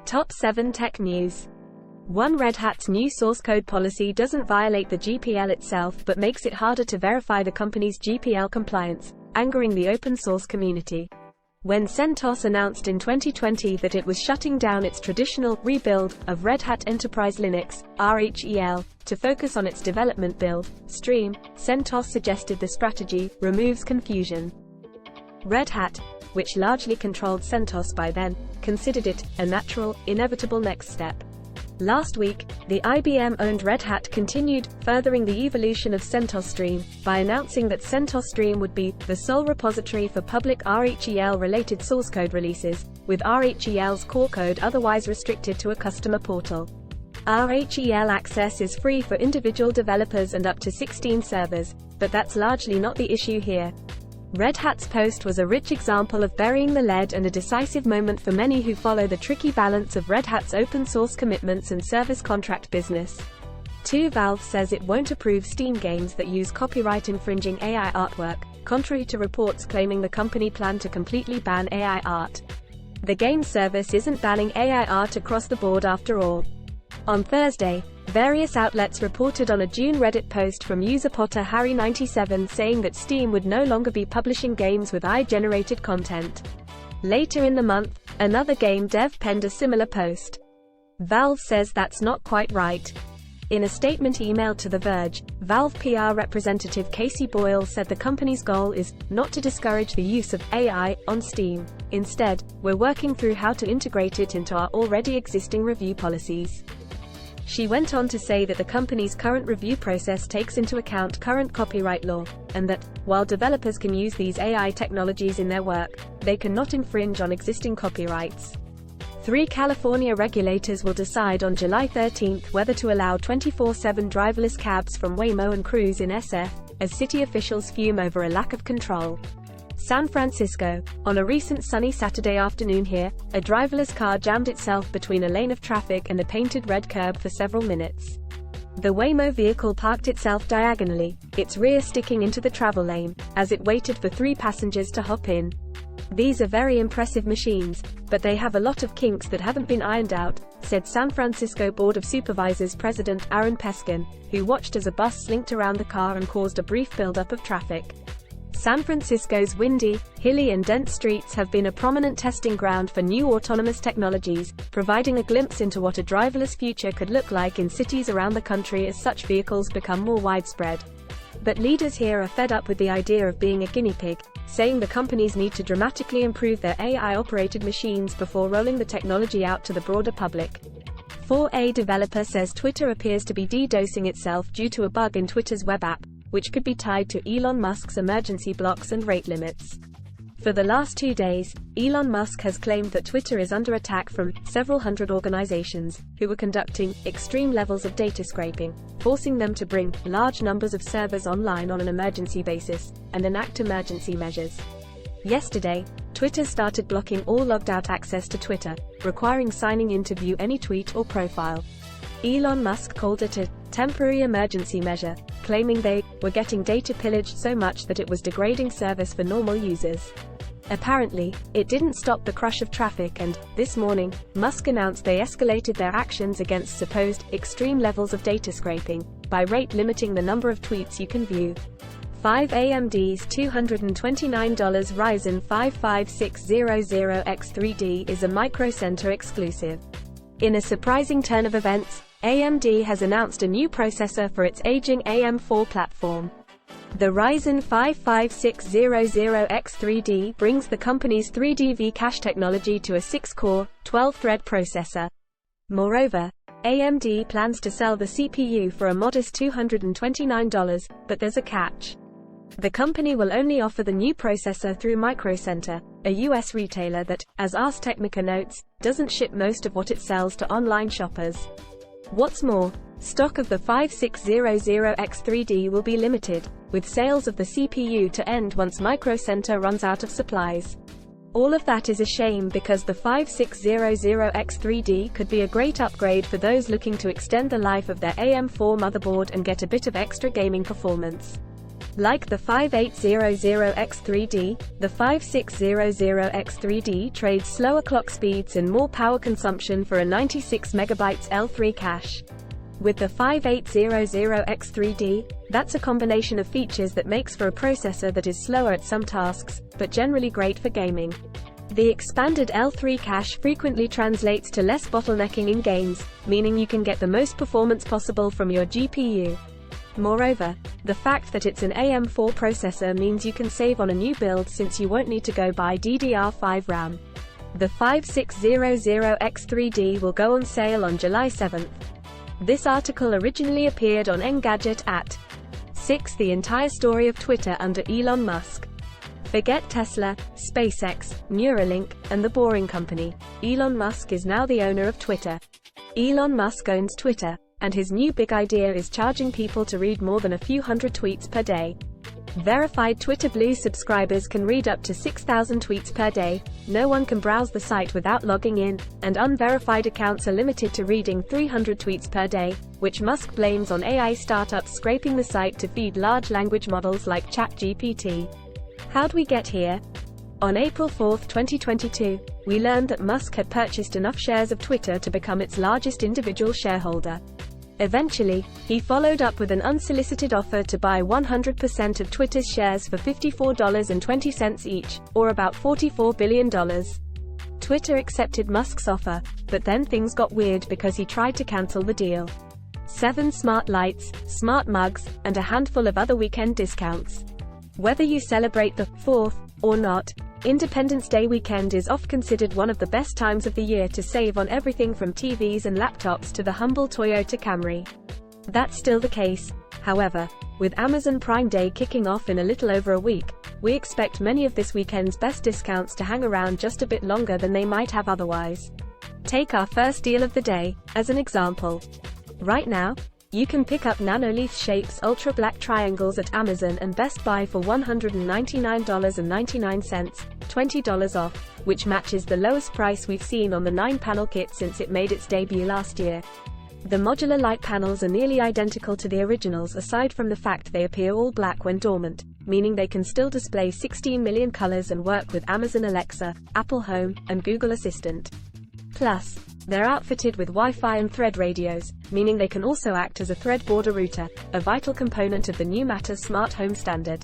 Top 7 Tech News. 1. Red Hat's new source code policy doesn't violate the GPL itself but makes it harder to verify the company's GPL compliance, angering the open source community. When CentOS announced in 2020 that it was shutting down its traditional rebuild of Red Hat Enterprise Linux (RHEL) to focus on its development build stream, CentOS suggested the strategy removes confusion. Red Hat, which largely controlled CentOS by then, considered it a natural, inevitable next step. Last week, the IBM-owned Red Hat continued, furthering the evolution of CentOS Stream, by announcing that CentOS Stream would be the sole repository for public RHEL-related source code releases, with RHEL's core code otherwise restricted to a customer portal. RHEL access is free for individual developers and up to 16 servers, but that's largely not the issue here. Red Hat's post was a rich example of burying the lead and a decisive moment for many who follow the tricky balance of Red Hat's open source commitments and service contract business. 2. Valve says it won't approve Steam games that use copyright-infringing AI artwork, contrary to reports claiming the company planned to completely ban AI art. The game service isn't banning AI art across the board after all. On Thursday, various outlets reported on a June Reddit post from user Potter Harry97 saying that Steam would no longer be publishing games with AI-generated content. Later in the month, another game dev penned a similar post. Valve says that's not quite right. In a statement emailed to The Verge, Valve PR representative Casey Boyle said the company's goal is not to discourage the use of AI on Steam. Instead, we're working through how to integrate it into our already existing review policies. She went on to say that the company's current review process takes into account current copyright law, and that, while developers can use these AI technologies in their work, they cannot infringe on existing copyrights. 3. California regulators will decide on July 13 whether to allow 24/7 driverless cabs from Waymo and Cruise in SF, as city officials fume over a lack of control. San Francisco. On a recent sunny Saturday afternoon here, a driverless car jammed itself between a lane of traffic and a painted red curb for several minutes. The Waymo vehicle parked itself diagonally, its rear sticking into the travel lane, as it waited for 3 passengers to hop in. These are very impressive machines, but they have a lot of kinks that haven't been ironed out, said San Francisco Board of Supervisors President Aaron Peskin, who watched as a bus slinked around the car and caused a brief buildup of traffic. San Francisco's windy, hilly and dense streets have been a prominent testing ground for new autonomous technologies, providing a glimpse into what a driverless future could look like in cities around the country as such vehicles become more widespread. But leaders here are fed up with the idea of being a guinea pig, saying the companies need to dramatically improve their AI-operated machines before rolling the technology out to the broader public. 4. A developer says Twitter appears to be DDoSing itself due to a bug in Twitter's web app, which could be tied to Elon Musk's emergency blocks and rate limits. For the last 2 days, Elon Musk has claimed that Twitter is under attack from several hundred organizations who were conducting extreme levels of data scraping, forcing them to bring large numbers of servers online on an emergency basis and enact emergency measures. Yesterday, Twitter started blocking all logged-out access to Twitter, requiring signing in to view any tweet or profile. Elon Musk called it a temporary emergency measure, claiming they were getting data pillaged so much that it was degrading service for normal users. Apparently, it didn't stop the crush of traffic and, this morning, Musk announced they escalated their actions against supposed extreme levels of data scraping by rate limiting the number of tweets you can view. 5. AMD's $229 Ryzen 5 5600X3D is a Micro Center exclusive. In a surprising turn of events, AMD has announced a new processor for its aging AM4 platform. The Ryzen 5 5600X3D brings the company's 3D V-Cache technology to a 6-core, 12-thread processor. Moreover, AMD plans to sell the CPU for a modest $229, but there's a catch. The company will only offer the new processor through Micro Center, a US retailer that, as Ars Technica notes, doesn't ship most of what it sells to online shoppers. What's more, stock of the 5600X3D will be limited, with sales of the CPU to end once Micro Center runs out of supplies. All of that is a shame because the 5600X3D could be a great upgrade for those looking to extend the life of their AM4 motherboard and get a bit of extra gaming performance. Like the 5800X3D, the 5600X3D trades slower clock speeds and more power consumption for a 96 MB L3 cache. With the 5800X3D, that's a combination of features that makes for a processor that is slower at some tasks, but generally great for gaming. The expanded L3 cache frequently translates to less bottlenecking in games, meaning you can get the most performance possible from your GPU. Moreover, the fact that it's an AM4 processor means you can save on a new build since you won't need to go buy DDR5 RAM. The 5600X3D will go on sale on July 7th. This article originally appeared on Engadget at 6. The entire story of Twitter under Elon Musk. Forget Tesla, SpaceX, Neuralink, and the Boring Company. Elon Musk is now the owner of Twitter. Elon Musk owns Twitter, and his new big idea is charging people to read more than a few hundred tweets per day. Verified Twitter Blue subscribers can read up to 6,000 tweets per day, no one can browse the site without logging in, and unverified accounts are limited to reading 300 tweets per day, which Musk blames on AI startups scraping the site to feed large language models like ChatGPT. How'd we get here? On April 4, 2022, we learned that Musk had purchased enough shares of Twitter to become its largest individual shareholder. Eventually, he followed up with an unsolicited offer to buy 100% of Twitter's shares for $54.20 each, or about $44 billion. Twitter accepted Musk's offer, but then things got weird because he tried to cancel the deal. 7 smart lights, smart mugs, and a handful of other weekend discounts. Whether you celebrate the 4th or not, Independence Day weekend is oft considered one of the best times of the year to save on everything from TVs and laptops to the humble Toyota Camry. That's still the case, however, with Amazon Prime Day kicking off in a little over a week. We expect many of this weekend's best discounts to hang around just a bit longer than they might have otherwise. Take our first deal of the day as an example. Right now, you can pick up Nanoleaf Shapes Ultra Black Triangles at Amazon and Best Buy for $199.99, $20 off, which matches the lowest price we've seen on the 9-panel kit since it made its debut last year. The modular light panels are nearly identical to the originals aside from the fact they appear all black when dormant, meaning they can still display 16 million colors and work with Amazon Alexa, Apple Home, and Google Assistant. Plus, they're outfitted with Wi-Fi and Thread radios, meaning they can also act as a Thread border router, a vital component of the new Matter smart home standard.